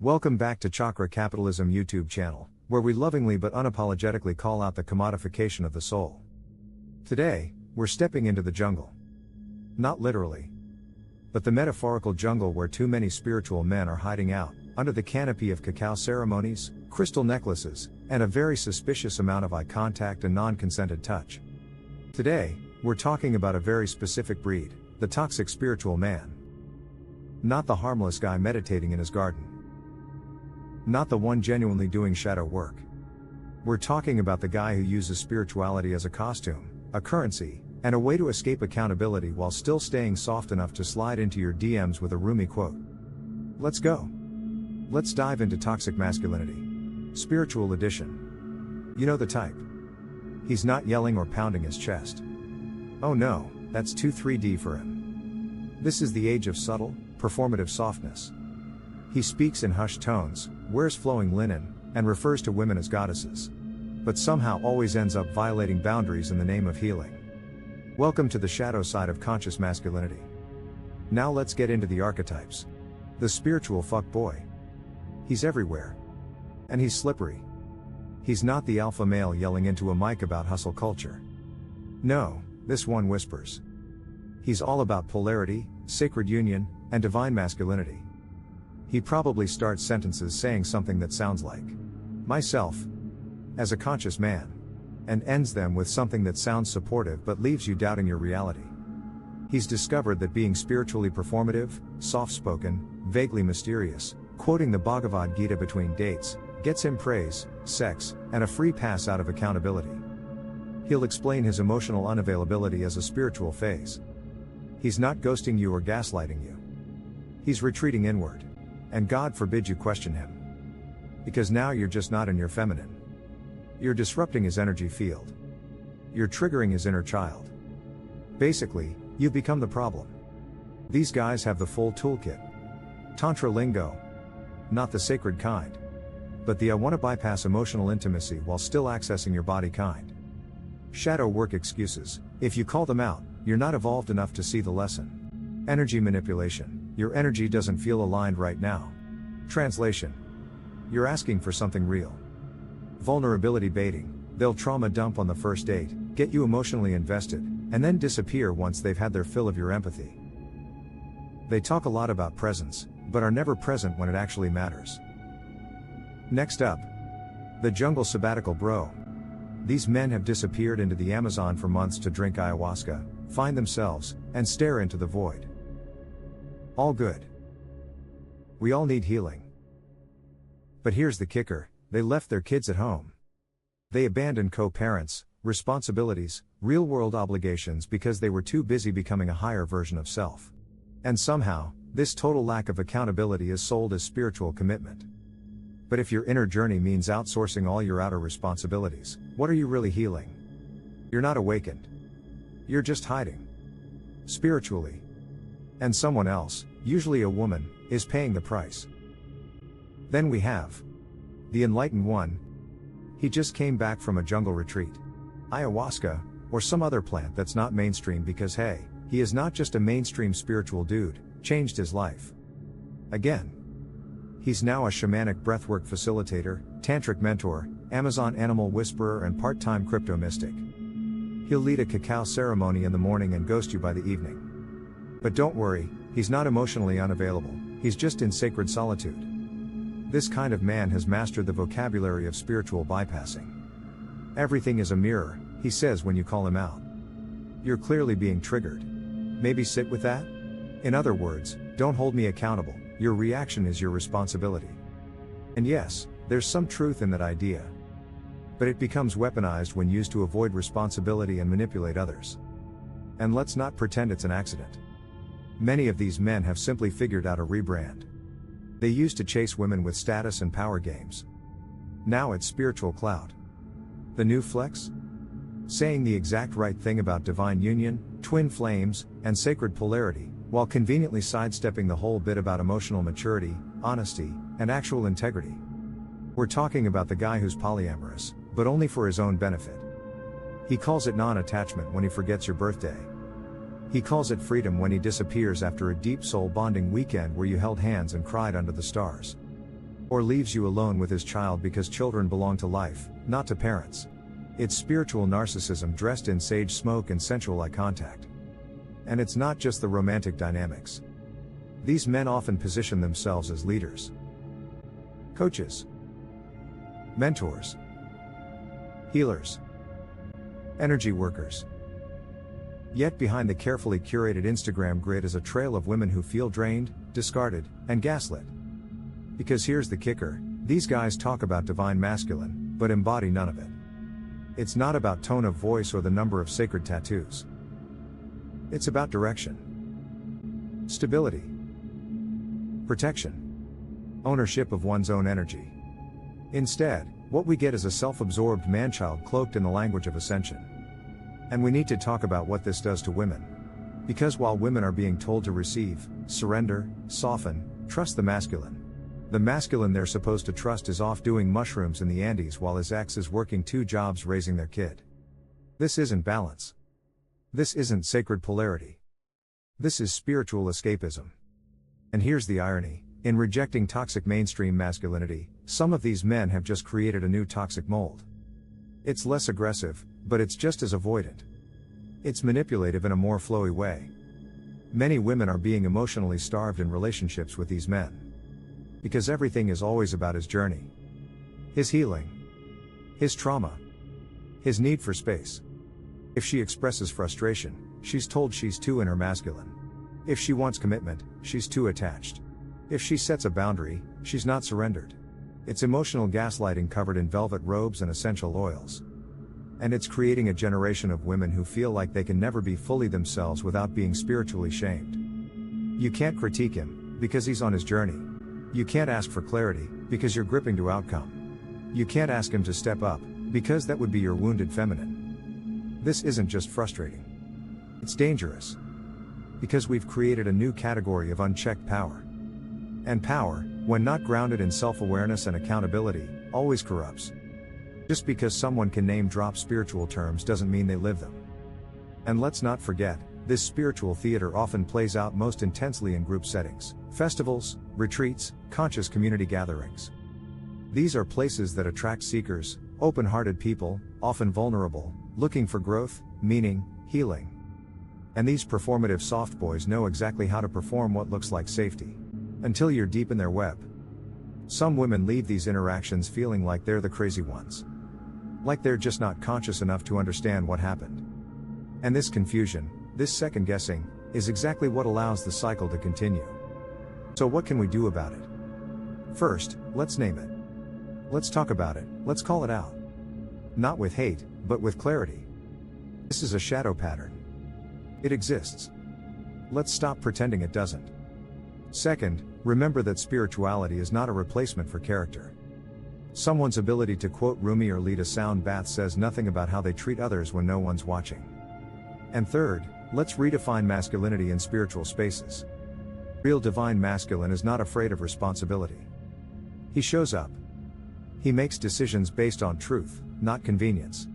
Welcome back to Chakra Capitalism YouTube channel, where we lovingly but unapologetically call out the commodification of the soul. Today, we're stepping into the jungle. Not literally, but the metaphorical jungle where too many spiritual men are hiding out, under the canopy of cacao ceremonies, crystal necklaces, and a very suspicious amount of eye contact and non-consented touch. Today, we're talking about a very specific breed, the toxic spiritual man. Not the harmless guy meditating in his garden. Not the one genuinely doing shadow work. We're talking about the guy who uses spirituality as a costume, a currency, and a way to escape accountability while still staying soft enough to slide into your DMs with a Rumi quote. Let's go. Let's dive into toxic masculinity. Spiritual edition. You know the type. He's not yelling or pounding his chest. Oh no, that's too 3D for him. This is the age of subtle, performative softness. He speaks in hushed tones, wears flowing linen, and refers to women as goddesses. But somehow always ends up violating boundaries in the name of healing. Welcome to the shadow side of conscious masculinity. Now let's get into the archetypes. The spiritual fuckboy. He's everywhere. And he's slippery. He's not the alpha male yelling into a mic about hustle culture. No, this one whispers. He's all about polarity, sacred union, and divine masculinity. He probably starts sentences saying something that sounds like, myself, as a conscious man, and ends them with something that sounds supportive but leaves you doubting your reality. He's discovered that being spiritually performative, soft-spoken, vaguely mysterious, quoting the Bhagavad Gita between dates, gets him praise, sex, and a free pass out of accountability. He'll explain his emotional unavailability as a spiritual phase. He's not ghosting you or gaslighting you. He's retreating inward. And God forbid you question him. Because now you're just not in your feminine. You're disrupting his energy field. You're triggering his inner child. Basically, you've become the problem. These guys have the full toolkit. Tantra lingo. Not the sacred kind. But the I want to bypass emotional intimacy while still accessing your body kind. Shadow work excuses. If you call them out, you're not evolved enough to see the lesson. Energy manipulation. Your energy doesn't feel aligned right now. Translation. You're asking for something real. Vulnerability baiting. They'll trauma dump on the first date, get you emotionally invested, and then disappear once they've had their fill of your empathy. They talk a lot about presence, but are never present when it actually matters. Next up. The jungle sabbatical bro. These men have disappeared into the Amazon for months to drink ayahuasca, find themselves, and stare into the void. All good. We all need healing. But here's the kicker, they left their kids at home. They abandoned co-parents, responsibilities, real-world obligations because they were too busy becoming a higher version of self. And somehow, this total lack of accountability is sold as spiritual commitment. But if your inner journey means outsourcing all your outer responsibilities, what are you really healing? You're not awakened. You're just hiding. Spiritually. And someone else, usually a woman, is paying the price. Then we have the enlightened one. He just came back from a jungle retreat. Ayahuasca, or some other plant that's not mainstream because hey, he is not just a mainstream spiritual dude, changed his life. Again. He's now a shamanic breathwork facilitator, tantric mentor, Amazon animal whisperer and part-time crypto mystic. He'll lead a cacao ceremony in the morning and ghost you by the evening. But don't worry, he's not emotionally unavailable, he's just in sacred solitude. This kind of man has mastered the vocabulary of spiritual bypassing. Everything is a mirror, he says when you call him out. You're clearly being triggered. Maybe sit with that? In other words, don't hold me accountable, your reaction is your responsibility. And yes, there's some truth in that idea. But it becomes weaponized when used to avoid responsibility and manipulate others. And let's not pretend it's an accident. Many of these men have simply figured out a rebrand. They used to chase women with status and power games. Now it's spiritual clout. The new flex? Saying the exact right thing about divine union, twin flames, and sacred polarity, while conveniently sidestepping the whole bit about emotional maturity, honesty, and actual integrity. We're talking about the guy who's polyamorous, but only for his own benefit. He calls it non-attachment when he forgets your birthday. He calls it freedom when he disappears after a deep soul bonding weekend where you held hands and cried under the stars. Or leaves you alone with his child because children belong to life, not to parents. It's spiritual narcissism dressed in sage smoke and sensual eye contact. And it's not just the romantic dynamics. These men often position themselves as leaders, coaches, mentors, healers, energy workers. Yet behind the carefully curated Instagram grid is a trail of women who feel drained, discarded, and gaslit. Because here's the kicker, these guys talk about divine masculine, but embody none of it. It's not about tone of voice or the number of sacred tattoos. It's about direction, stability, protection, ownership of one's own energy. Instead, what we get is a self-absorbed man-child cloaked in the language of ascension. And we need to talk about what this does to women. Because while women are being told to receive, surrender, soften, trust the masculine they're supposed to trust is off doing mushrooms in the Andes while his ex is working 2 jobs raising their kid. This isn't balance. This isn't sacred polarity. This is spiritual escapism. And here's the irony, in rejecting toxic mainstream masculinity, some of these men have just created a new toxic mold. It's less aggressive, but it's just as avoidant. It's manipulative in a more flowy way. Many women are being emotionally starved in relationships with these men. Because everything is always about his journey, his healing, his trauma, his need for space. If she expresses frustration, she's told she's too in her masculine. If she wants commitment, she's too attached. If she sets a boundary, she's not surrendered. It's emotional gaslighting covered in velvet robes and essential oils. And it's creating a generation of women who feel like they can never be fully themselves without being spiritually shamed. You can't critique him, because he's on his journey. You can't ask for clarity, because you're gripping to outcome. You can't ask him to step up, because that would be your wounded feminine. This isn't just frustrating. It's dangerous. Because we've created a new category of unchecked power. And power, when not grounded in self-awareness and accountability, always corrupts. Just because someone can name drop spiritual terms doesn't mean they live them. And let's not forget, this spiritual theater often plays out most intensely in group settings, festivals, retreats, conscious community gatherings. These are places that attract seekers, open-hearted people, often vulnerable, looking for growth, meaning, healing. And these performative soft boys know exactly how to perform what looks like safety. Until you're deep in their web. Some women leave these interactions feeling like they're the crazy ones. Like they're just not conscious enough to understand what happened. And this confusion, this second guessing, is exactly what allows the cycle to continue. So what can we do about it? First, let's name it. Let's talk about it, let's call it out. Not with hate, but with clarity. This is a shadow pattern. It exists. Let's stop pretending it doesn't. Second, remember that spirituality is not a replacement for character. Someone's ability to quote Rumi or lead a sound bath says nothing about how they treat others when no one's watching. And third, let's redefine masculinity in spiritual spaces. Real divine masculine is not afraid of responsibility. He shows up. He makes decisions based on truth, not convenience.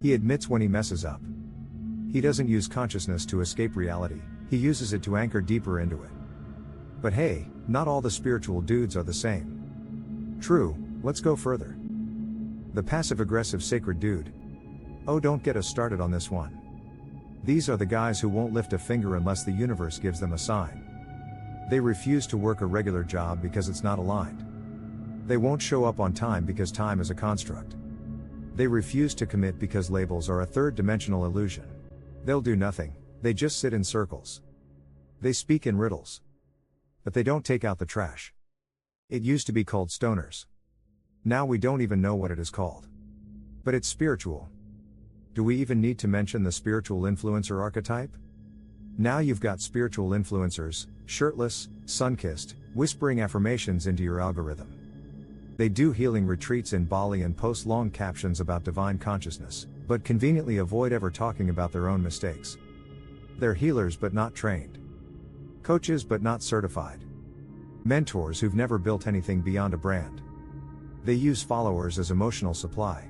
He admits when he messes up. He doesn't use consciousness to escape reality, he uses it to anchor deeper into it. But hey, not all the spiritual dudes are the same. True, let's go further. The passive-aggressive sacred dude. Oh, don't get us started on this one. These are the guys who won't lift a finger unless the universe gives them a sign. They refuse to work a regular job because it's not aligned. They won't show up on time because time is a construct. They refuse to commit because labels are a third-dimensional illusion. They'll do nothing, they just sit in circles. They speak in riddles. But they don't take out the trash. It used to be called stoners. Now we don't even know what it is called. But it's spiritual. Do we even need to mention the spiritual influencer archetype? Now you've got spiritual influencers, shirtless, sun-kissed, whispering affirmations into your algorithm. They do healing retreats in Bali and post long captions about divine consciousness, but conveniently avoid ever talking about their own mistakes. They're healers but not trained. Coaches but not certified. Mentors who've never built anything beyond a brand. They use followers as emotional supply.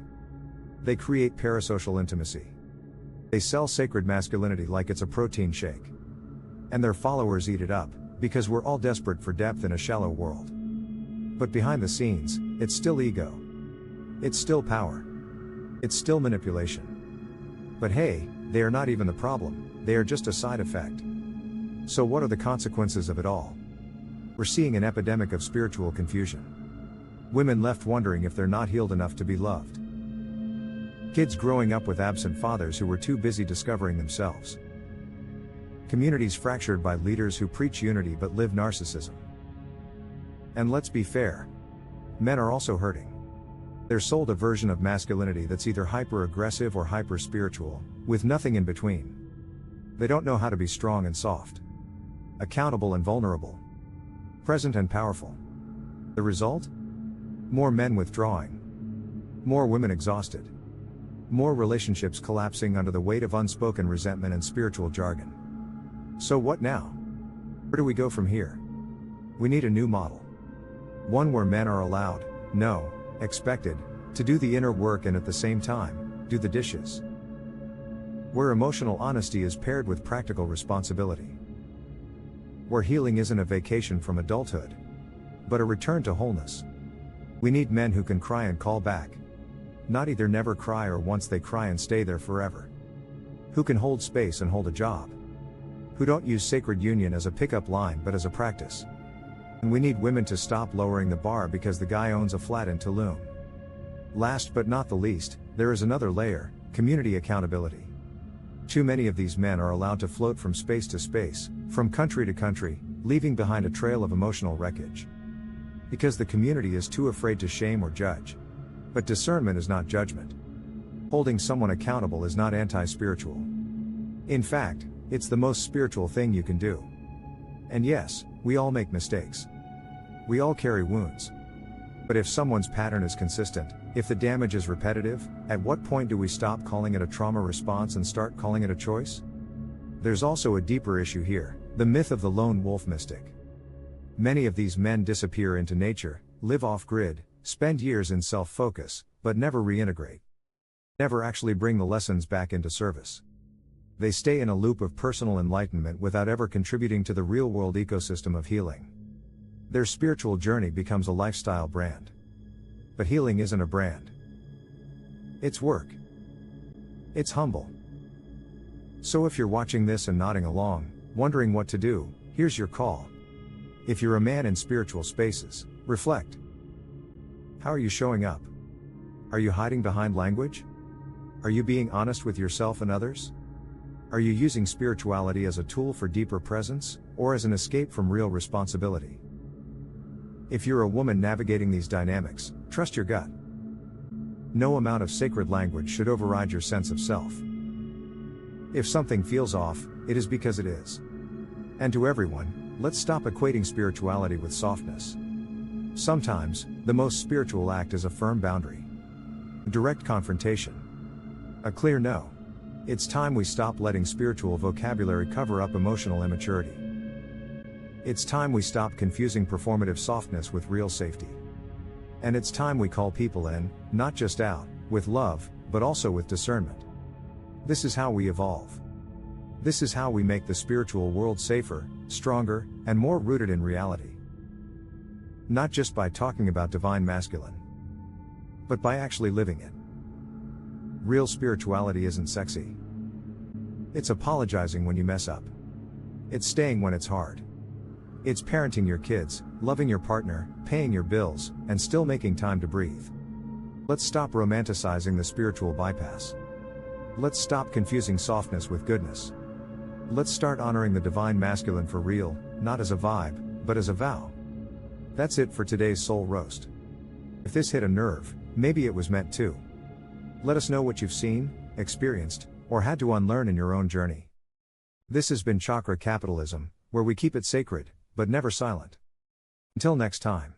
They create parasocial intimacy. They sell sacred masculinity like it's a protein shake. And their followers eat it up, because we're all desperate for depth in a shallow world. But behind the scenes, it's still ego. It's still power. It's still manipulation. But hey, they are not even the problem, they are just a side effect. So what are the consequences of it all? We're seeing an epidemic of spiritual confusion. Women left wondering if they're not healed enough to be loved. Kids growing up with absent fathers who were too busy discovering themselves. Communities fractured by leaders who preach unity but live narcissism. And let's be fair. Men are also hurting. They're sold a version of masculinity that's either hyper-aggressive or hyper-spiritual, with nothing in between. They don't know how to be strong and soft. Accountable and vulnerable. Present and powerful. The result? More men withdrawing. More women exhausted. More relationships collapsing under the weight of unspoken resentment and spiritual jargon. So what now? Where do we go from here? We need a new model. One where men are allowed, no, expected, to do the inner work and at the same time, do the dishes. Where emotional honesty is paired with practical responsibility. Where healing isn't a vacation from adulthood, but a return to wholeness. We need men who can cry and call back. Not either never cry or once they cry and stay there forever. Who can hold space and hold a job. Who don't use sacred union as a pickup line but as a practice. And we need women to stop lowering the bar because the guy owns a flat in Tulum. Last but not the least, there is another layer, community accountability. Too many of these men are allowed to float from space to space, from country to country, leaving behind a trail of emotional wreckage. Because the community is too afraid to shame or judge. But discernment is not judgment. Holding someone accountable is not anti-spiritual. In fact, it's the most spiritual thing you can do. And yes, we all make mistakes. We all carry wounds. But if someone's pattern is consistent, if the damage is repetitive, at what point do we stop calling it a trauma response and start calling it a choice? There's also a deeper issue here, the myth of the lone wolf mystic. Many of these men disappear into nature, live off-grid, spend years in self-focus, but never reintegrate. Never actually bring the lessons back into service. They stay in a loop of personal enlightenment without ever contributing to the real-world ecosystem of healing. Their spiritual journey becomes a lifestyle brand. But healing isn't a brand. It's work. It's humble. So if you're watching this and nodding along, wondering what to do, here's your call. If you're a man in spiritual spaces, reflect. How are you showing up? Are you hiding behind language? Are you being honest with yourself and others? Are you using spirituality as a tool for deeper presence, or as an escape from real responsibility? If you're a woman navigating these dynamics, trust your gut. No amount of sacred language should override your sense of self. If something feels off, it is because it is. And to everyone, let's stop equating spirituality with softness. Sometimes, the most spiritual act is a firm boundary. Direct confrontation. A clear no. It's time we stop letting spiritual vocabulary cover up emotional immaturity. It's time we stop confusing performative softness with real safety. And it's time we call people in, not just out, with love, but also with discernment. This is how we evolve. This is how we make the spiritual world safer, stronger, and more rooted in reality. Not just by talking about divine masculine, but by actually living it. Real spirituality isn't sexy. It's apologizing when you mess up. It's staying when it's hard. It's parenting your kids, loving your partner, paying your bills, and still making time to breathe. Let's stop romanticizing the spiritual bypass. Let's stop confusing softness with goodness. Let's start honoring the divine masculine for real, not as a vibe, but as a vow. That's it for today's Soul Roast. If this hit a nerve, maybe it was meant to. Let us know what you've seen, experienced, or had to unlearn in your own journey. This has been Chakra Capitalism, where we keep it sacred, but never silent. Until next time.